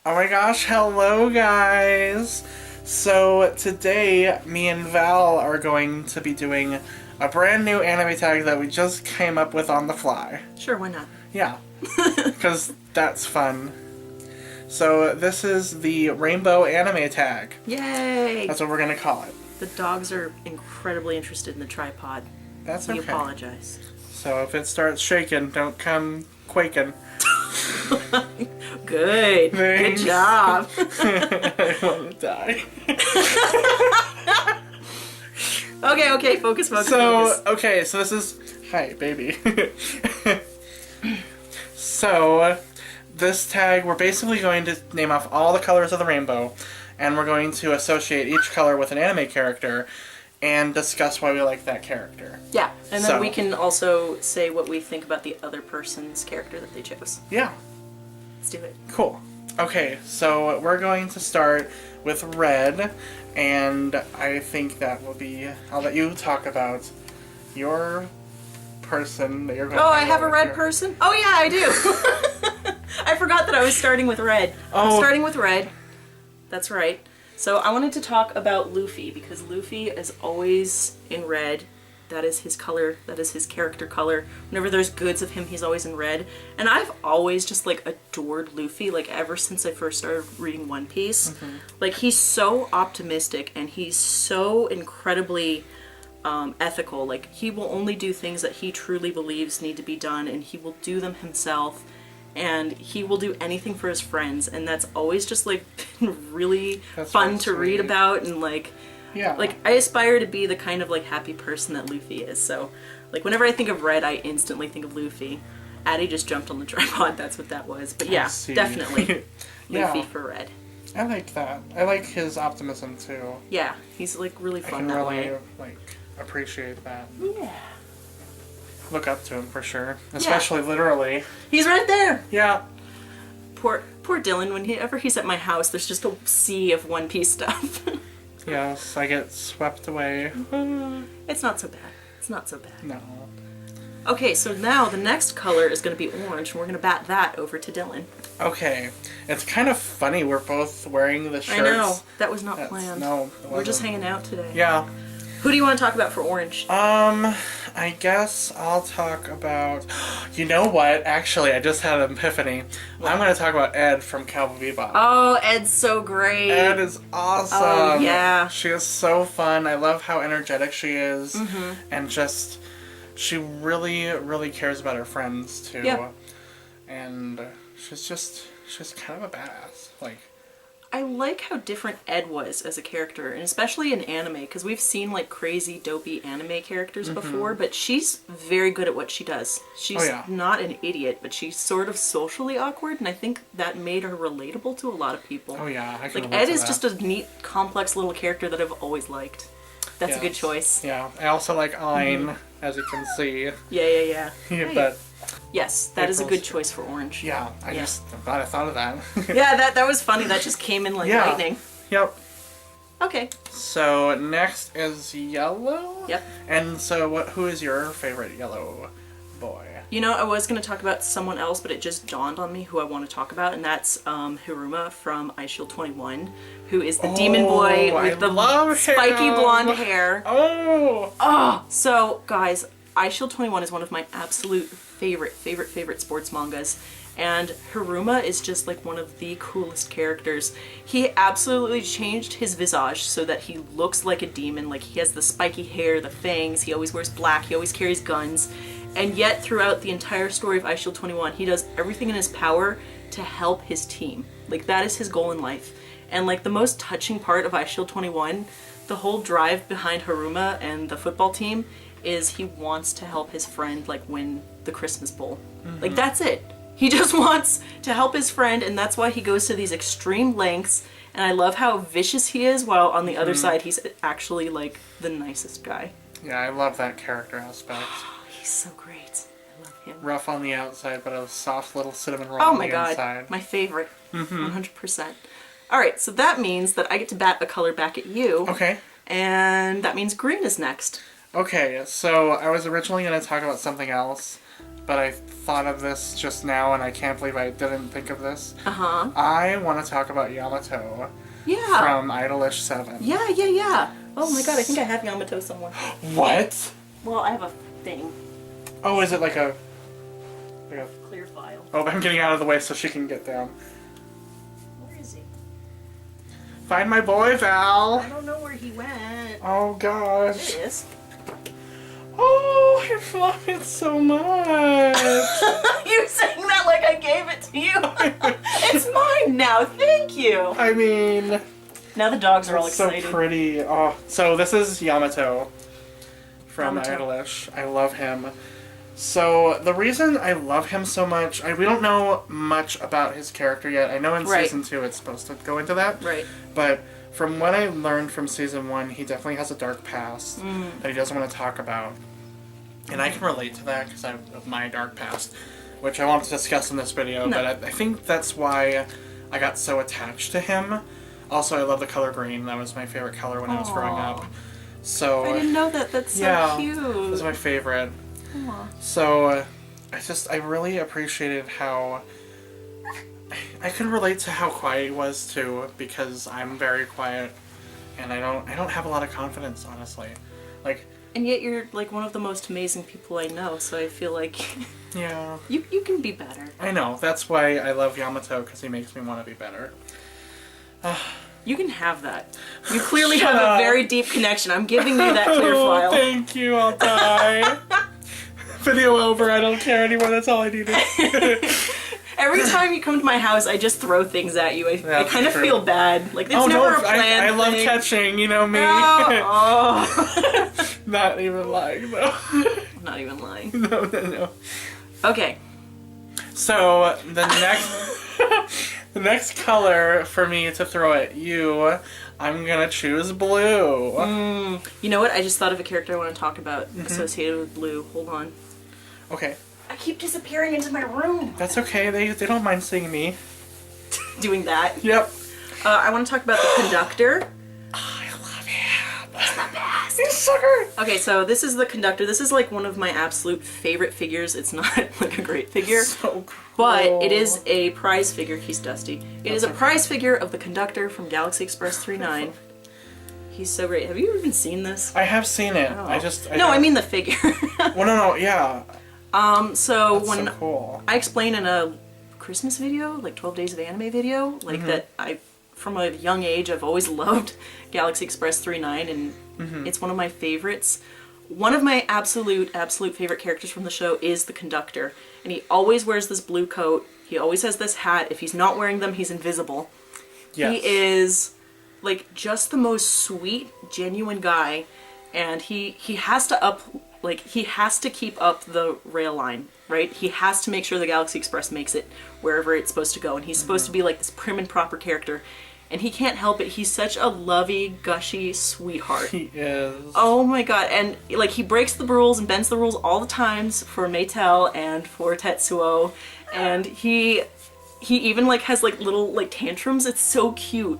Oh my gosh, hello guys! So today, me and Val are going to be doing a brand new anime tag that we just came up with on the fly. Sure, why not? Yeah, because that's fun. So this is the Rainbow Anime Tag. Yay! That's what we're gonna call it. The dogs are incredibly interested in the tripod. That's We okay. apologize. So if it starts shaking, don't come quaking. Good. Thanks. Good job. I want to die. Okay, focus. Okay, so this is... Hi, baby. So, this tag, we're basically going to name off all the colors of the rainbow, and we're going to associate each color with an anime character, and discuss why we like that character. Yeah, and then So- we can also say what we think about the other person's character that they chose. Yeah, Let's do it. cool. Okay, so we're going to start with red, and I think that will be... I'll let you talk about your person that you're going to... Oh, I have a red person? Oh yeah, I do. I forgot that I was starting with red. Oh. I'm starting with red. That's right. So I wanted to talk about Luffy because Luffy is always in red. That is his color. That is his character color. Whenever there's goods of him, he's always in red. And I've always just like adored Luffy, like ever since I first started reading One Piece. Mm-hmm. Like he's so optimistic and he's so incredibly ethical. Like he will only do things that he truly believes need to be done, and he will do them himself. And he will do anything for his friends, and that's always just like been really fun really to read sweet. about. And like I aspire to be the kind of like happy person that Luffy is. So like whenever I think of red, I instantly think of Luffy. Addie just jumped on the tripod. That's what that was. But yeah, see. definitely Yeah. Luffy for red. I like that. I like his optimism too. Yeah, he's like really I fun can that really way. like appreciate that. Yeah, Look up to him for sure, especially literally. he's right there. Yeah. Poor Dylan. Whenever he's at my house, there's just a sea of One Piece stuff. Yes, I get swept away. It's not so bad. It's not so bad. No. Okay, so now the next color is going to be orange, and we're going to bat that over to Dylan. Okay, it's kind of funny. We're both wearing the shirts. I know. That was not That's- planned. No, it We're just wasn't. hanging out today. Yeah. Who do you want to talk about for orange? I guess I'll talk about... You know what? Actually, I just had an epiphany. I'm going to talk about Ed from Cowboy Bebop. Oh, Ed's so great. Ed is awesome. Oh, yeah. She is so fun. I love how energetic she is. Mm-hmm. And just... She really, really cares about her friends, too. Yeah. And she's kind of a badass. Like... I like how different Ed was as a character, and especially in anime, because we've seen like crazy, dopey anime characters before, but she's very good at what she does. She's not an idiot, but she's sort of socially awkward, and I think that made her relatable to a lot of people. Oh yeah, I can Like relate Ed to is that. just a neat, complex little character that I've always liked. That's a good Yes. choice. Yeah, I also like Ein, as you can see. Yeah. Hey. But Yes, that is a April's- good choice for orange. yeah, I'm glad I thought of that. Yeah, that was funny. That just came in like Yeah. lightning. Yep. Okay. So next is yellow. Yep. And so who is your favorite yellow boy? You know, I was going to talk about someone else, but it just dawned on me who I want to talk about, and that's Hiruma from iShield 21, who is the demon boy with the love spiky him. blonde hair. Oh! So, guys, iShield 21 is one of my absolute favorite sports mangas, and Hiruma is just like one of the coolest characters. He absolutely changed his visage so that he looks like a demon. Like, he has the spiky hair, the fangs, he always wears black, he always carries guns. And yet, throughout the entire story of iShield 21, he does everything in his power to help his team. Like, that is his goal in life. And, like, the most touching part of iShield 21, the whole drive behind Hiruma and the football team, is he wants to help his friend, like, win the Christmas Bowl. Like, that's it. He just wants to help his friend, and that's why he goes to these extreme lengths. And I love how vicious he is, while on the other side, he's actually, like, the nicest guy. Yeah, I love that character aspect. He's so great. I love him. Rough on the outside, but a soft little cinnamon roll Oh on my the god, inside. my favorite. 100%. Alright, so that means that I get to bat a color back at you. Okay. And that means green is next. Okay, so I was originally going to talk about something else, but I thought of this just now, and I can't believe I didn't think of this. Uh-huh. I want to talk about Yamato Yeah. from Idolish 7. Yeah. Oh my god, I think I have Yamato somewhere. What? Well, I have a thing. Oh, is it like a... Clear file. Oh, I'm getting out of the way so she can get down. Where is he? Find my boy, Val! I don't know where he went. Oh, gosh. There he is. Oh, I love it so much! You're saying that like I gave it to you. It's mine now, thank you. I mean... Now the dogs are all It's so excited. pretty. Oh, so this is Yamato from Yamato. Idolish. I love him. So the reason I love him so much, we don't know much about his character yet. I know in Right. season 2 it's supposed to go into that. Right. But from what I learned from season 1, he definitely has a dark past that he doesn't want to talk about. And I can relate to that because of my dark past, which I won't discuss in this video. No. But I think that's why I got so attached to him. Also, I love the color green. That was my favorite color when I was growing up. So I didn't know that. That's so yeah, cute. it was my favorite. Aw. So I really appreciated how I could relate to how quiet he was too, because I'm very quiet and I don't have a lot of confidence, honestly. Like, And yet you're like one of the most amazing people I know, so I feel like yeah, you can be better. I know. That's why I love Yamato, because he makes me want to be better. You can have that. You clearly Shut have up. a very deep connection. I'm giving you that clear Oh, file. thank you. I'll die. Video over. I don't care anymore. That's all I needed. Every time you come to my house, I just throw things at you. I That's kind of true. feel bad. Like, it's Oh never no! a planned I love thing. catching. You know me. Oh. Not even lying though. I'm not even lying. No. Okay. So the next the next color for me to throw at you, I'm gonna choose blue. You know what? I just thought of a character I want to talk about associated with blue. Hold on. Okay, I keep disappearing into my room. that's okay. They don't mind seeing me. Doing that. Yep. I want to talk about the conductor. I love him. He's the best. He's so good. Okay, so this is the conductor. This is like one of my absolute favorite figures. It's not like a great figure, So cool. but it is a prize figure. He's dusty. It is a okay. prize figure of the conductor from Galaxy Express 39. He's so great. Have you even seen this? I have seen it. Oh. I mean the figure. Well, no, yeah. So That's when so cool. I explain in a Christmas video, like 12 Days of Anime video, like that from a young age, I've always loved Galaxy Express 39, and it's one of my favorites. One of my absolute favorite characters from the show is the conductor, and he always wears this blue coat. He always has this hat. If he's not wearing them, he's invisible. Yes. He is like just the most sweet, genuine guy, and he has to keep up the rail line, right? He has to make sure the Galaxy Express makes it wherever it's supposed to go, and he's supposed to be like this prim and proper character, and he can't help it. He's such a lovey, gushy sweetheart. He is. Oh my god, and like he breaks the rules and bends the rules all the times for Maytel and for Tetsuo, and he even like has like little like tantrums. It's so cute.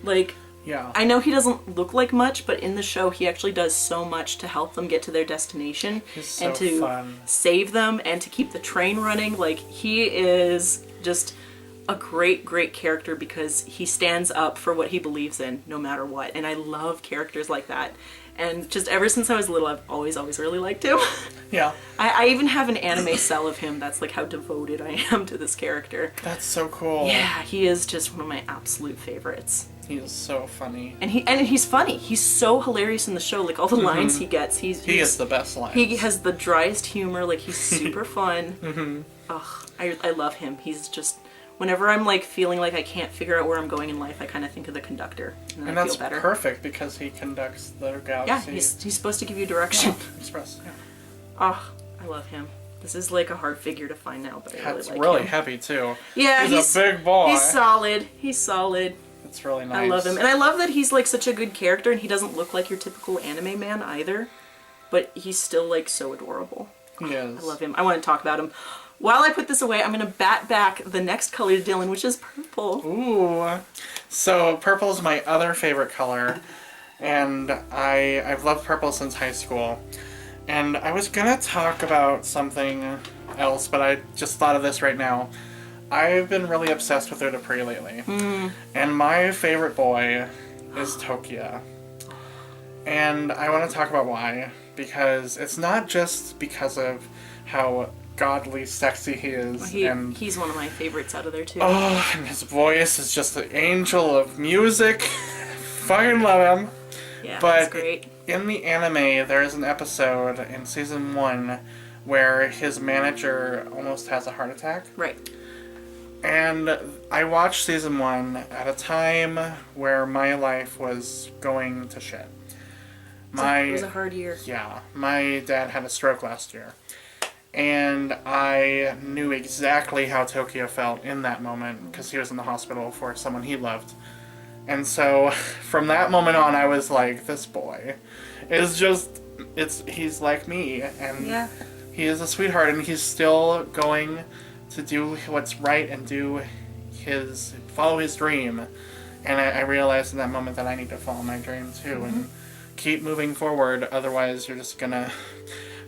Like, Yeah. I know he doesn't look like much, but in the show he actually does so much to help them get to their destination He's so and to fun. save them and to keep the train running. Like, he is just a great character because he stands up for what he believes in no matter what. And I love characters like that. And just ever since I was little, I've always really liked him. Yeah. I even have an anime cell of him. That's like how devoted I am to this character. That's so cool. Yeah, he is just one of my absolute favorites. He is so funny. And he's funny. He's so hilarious in the show. Like, all the lines he gets, He is the best line. he has the driest humor. Like, he's super fun. Ugh, I love him. He's just, whenever I'm like feeling like I can't figure out where I'm going in life, I kind of think of the conductor, and then And I that's feel better. perfect because he conducts the Yeah, Galaxy he's supposed to give you direction. Express. Yeah. Oh, I love him. This is like a hard figure to find now, but I really That's like really him. heavy too. Yeah, he's a big boy. He's solid. He's solid. It's really nice. I love him. And I love that he's like such a good character, and he doesn't look like your typical anime man either. But he's still like so adorable. He is. I love him. I want to talk about him. While I put this away, I'm going to bat back the next color to Dylan, which is purple. Ooh. So purple is my other favorite color, and I've loved purple since high school. And I was gonna talk about something else, but I just thought of this right now. I've been really obsessed with Udapri lately. And my favorite boy is Tokia. And I want to talk about why. Because it's not just because of how godly sexy he is. He's one of my favorites out of there, too. Oh, and his voice is just the angel of music. Fucking love him. Yeah, but that's great. In the anime, there is an episode in season 1 where his manager almost has a heart attack. Right. And I watched season 1 at a time where my life was going to shit. It was a hard year. Yeah. My dad had a stroke last year. And I knew exactly how Tokyo felt in that moment because he was in the hospital for someone he loved. And so from that moment on, I was like, this boy is just, he's like me. And yeah. He is a sweetheart, and he's still going to do what's right and follow his dream. And I realized in that moment that I need to follow my dream too and keep moving forward. Otherwise, you're just gonna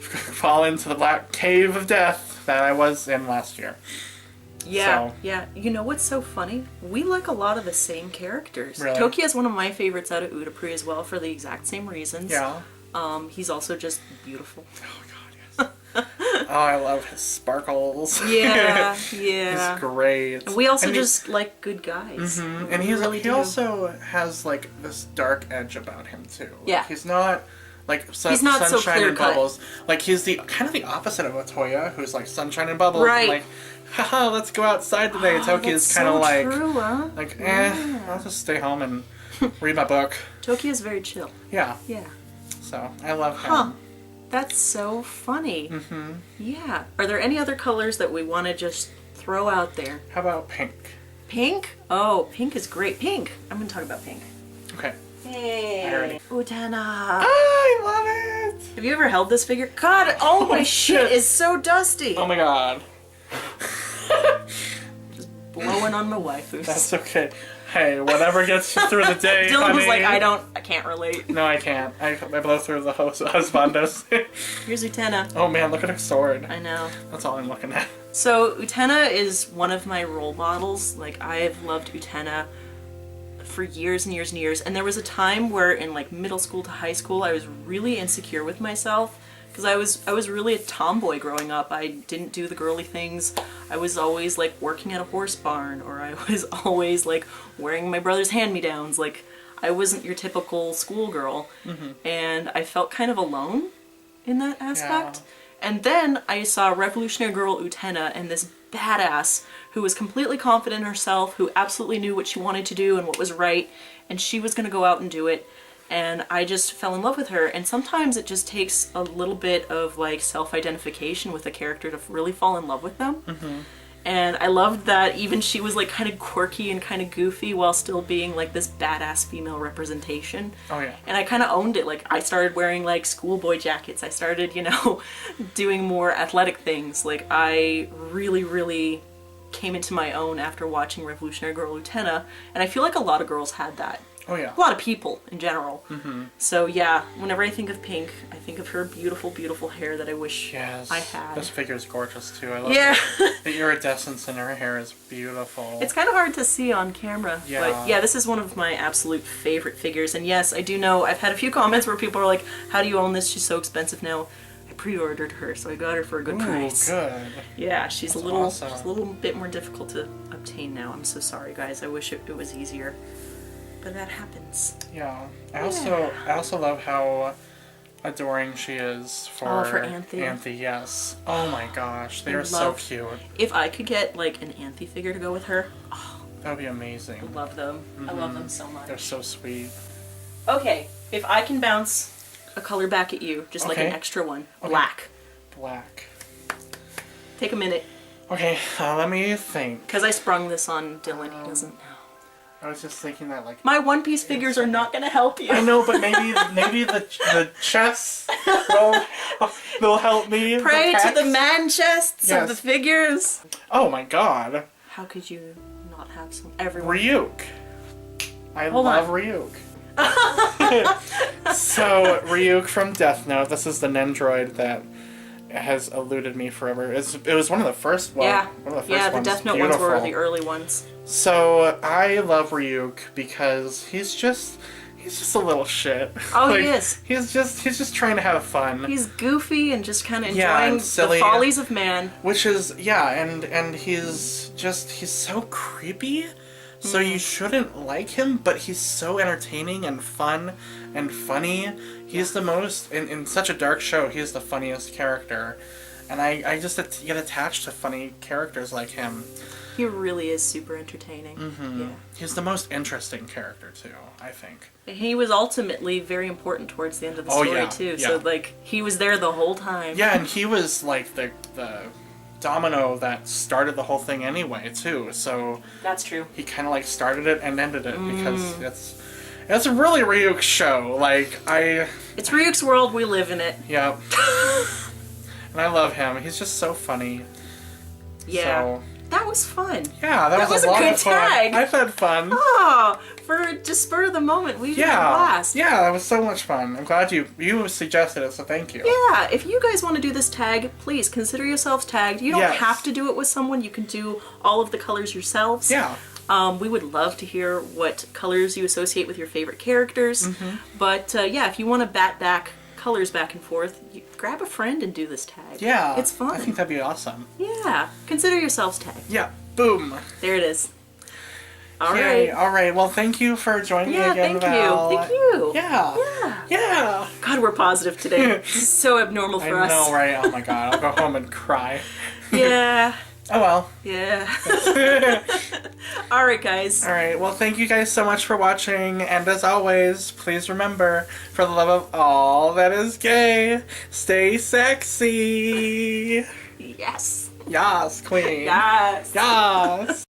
fall into the black cave of death that I was in last year. Yeah, yeah. You know what's so funny? We like a lot of the same characters. Really? Tokia is one of my favorites out of Udapri as well for the exact same reasons. Yeah. He's also just beautiful. Oh God, yes. Oh, I love his sparkles. Yeah, yeah. He's great. And we also just like good guys. And he also has like this dark edge about him too. Yeah. Like, he's not like he's not so sunshine and clear-cut. bubbles. Like he's the kind of the opposite of Otoya, who's like sunshine and bubbles. Right. And, like, haha, let's go outside today. Toki is kind of so like, true, huh? like, I'll just stay home and read my book. Tokia is very chill. Yeah. Yeah. So I love him. Huh. That's so funny. Yeah. Are there any other colors that we want to just throw out there? How about pink? Pink? Oh, pink is great. Pink. I'm going to talk about pink. Okay. Hey. Utena. I love it. Have you ever held this figure? God, all my shit is so dusty. Oh my God. Just blowing on my waifus. That's okay. Hey, whatever gets you through the day, Dylan was honey. like, I can't relate. No, I can't. I blow through the husbandos. Here's Utena. Oh man, look at her sword. I know. That's all I'm looking at. So Utena is one of my role models. Like, I've loved Utena for years and years and years. And there was a time where in like middle school to high school, I was really insecure with myself. Because I was really a tomboy growing up. I didn't do the girly things. I was always like working at a horse barn, or I was always like wearing my brother's hand-me-downs. Like, I wasn't your typical schoolgirl. And I felt kind of alone in that aspect. Yeah. And then I saw Revolutionary Girl Utena and this badass who was completely confident in herself, who absolutely knew what she wanted to do and what was right, and she was going to go out and do it. And I just fell in love with her. And sometimes it just takes a little bit of like self-identification with a character to really fall in love with them. And I loved that even she was like kind of quirky and kind of goofy while still being like this badass female representation. Oh yeah. And I kind of owned it. Like, I started wearing like schoolboy jackets. I started, you know, doing more athletic things. Like, I really, really came into my own after watching Revolutionary Girl Utena. And I feel like a lot of girls had that. Oh yeah. A lot of people in general. So yeah, whenever I think of Pink, I think of her beautiful, beautiful hair that I wish I had. This figure is gorgeous too. I love the iridescence in her hair is beautiful. It's kind of hard to see on camera. Yeah. But yeah, this is one of my absolute favorite figures. And yes, I do know, I've had a few comments where people are like, how do you own this? She's so expensive now. I pre-ordered her, so I got her for a good price. Good. Yeah, she's That's a little awesome. she's a little bit more difficult to obtain now. I'm so sorry, guys. I wish it was easier. But that happens. Yeah. I also love how adoring she is for Anthe. Anthe, yes. Oh my gosh, they are so cute. If I could get like an Anthe figure to go with her, that would be amazing. I love them. I love them so much. They're so sweet. Okay, if I can bounce a color back at you, just like an extra one. Okay. Black. Black. Take a minute. Okay, let me think. Because I sprung this on Dylan, he doesn't know. I was just thinking that, like, my One Piece figures are not going to help you. I know, but maybe the chests will help me. Pray to the man chests of the figures. Oh my God. How could you not have some? Everyone. Ryuk. I love Ryuk. So Ryuk from Death Note. This is the Nendroid that has eluded me forever. It was one of the first. Well, Yeah. one of the first Yeah, the ones. Death Note Beautiful. ones were the early ones. So I love Ryuk because he's just a little shit. Oh, he is. He's just trying to have fun. He's goofy and just kind of Yeah, enjoying and silly. the follies of man. Which is, yeah, and he's so creepy, so you shouldn't like him, but he's so entertaining and fun and funny. He's the most, in such a dark show, he's the funniest character. And I just get attached to funny characters like him. He really is super entertaining. Mm-hmm. Yeah. He's the most interesting character, too, I think. He was ultimately very important towards the end of the Oh, story, yeah, too. yeah. So, like, he was there the whole time. Yeah, and he was, like, the domino that started the whole thing anyway, too. So That's true. he kind of, like, started it and ended it because it's a really Ryuk show. Like, It's Ryuk's world, we live in it. Yeah. And I love him. He's just so funny. Yeah. So, That was fun. yeah, that was was a a lot good of fun. tag. I've had fun. Oh, for just spur of the moment, we had a Yeah. blast. Yeah, that was so much fun. I'm glad you suggested it, so thank you. Yeah, if you guys want to do this tag, please consider yourselves tagged. You don't Yes. have to do it with someone. You can do all of the colors yourselves. Yeah. We would love to hear what colors you associate with your favorite characters. But yeah, if you want to bat back colors back and forth, you grab a friend and do this tag. Yeah. It's fun. I think that'd be awesome. Yeah, consider yourselves tagged. Yeah. Boom. There it is. All Yay. right. All right. Well, thank you for joining me Yeah, again, thank Val. you. Thank you. Yeah. Yeah. Yeah. God, we're positive today. This is so abnormal for I us. know, right? Oh my god. I'll go home and cry. Yeah. Oh well. Yeah. All right, guys. All right. Well, thank you guys so much for watching, and as always, please remember, for the love of all that is gay, stay sexy. Yes. Yas, queen. Yes. Yas.